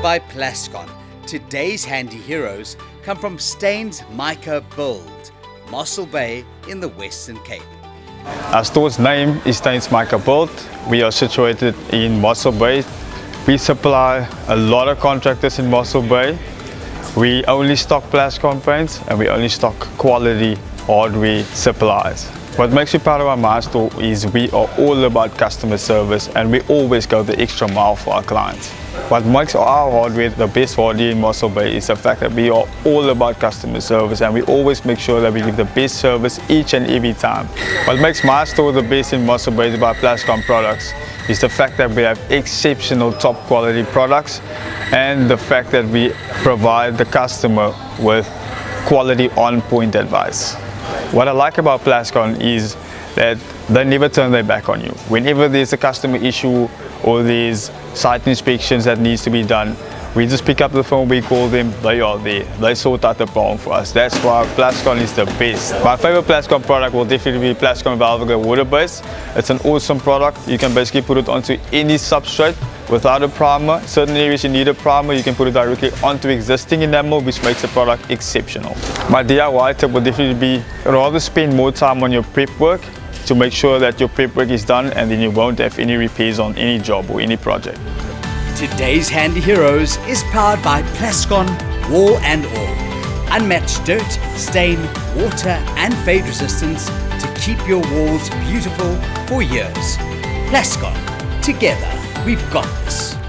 Powered by Plascon, today's handy heroes come from Steyn's Mica build, Mossel Bay in the Western Cape. Our store's name is Steyn's Mica build. We are situated in Mossel Bay. We supply a lot of contractors in Mossel Bay. We only stock Plascon paints and we only stock quality hardware supplies. What makes me proud of our store is we are all about customer service and we always go the extra mile for our clients. What makes our hardware the best hardware in Mossel Bay is the fact that we are all about customer service and we always make sure that we give the best service each and every time. What makes my store the best in Mossel Bay about Plascon products is the fact that we have exceptional top quality products and the fact that we provide the customer with quality on-point advice. What I like about Plascon is that they never turn their back on you. Whenever there's a customer issue or there's site inspections that needs to be done, we just pick up the phone, we call them, they are there. They sort out the problem for us. That's why Plascon is the best. My favorite Plascon product will definitely be Plascon Velvet water base. It's an awesome product. You can basically put it onto any substrate without a primer. Certain areas you need a primer, you can put it directly onto existing enamel, which makes the product exceptional. My DIY tip would definitely be rather spend more time on your prep work to make sure that your prep work is done and then you won't have any repairs on any job or any project. Today's handy heroes is powered by Plascon Wall and All. Unmatched dirt, stain, water and fade resistance to keep your walls beautiful for years. Plascon, together we've got this.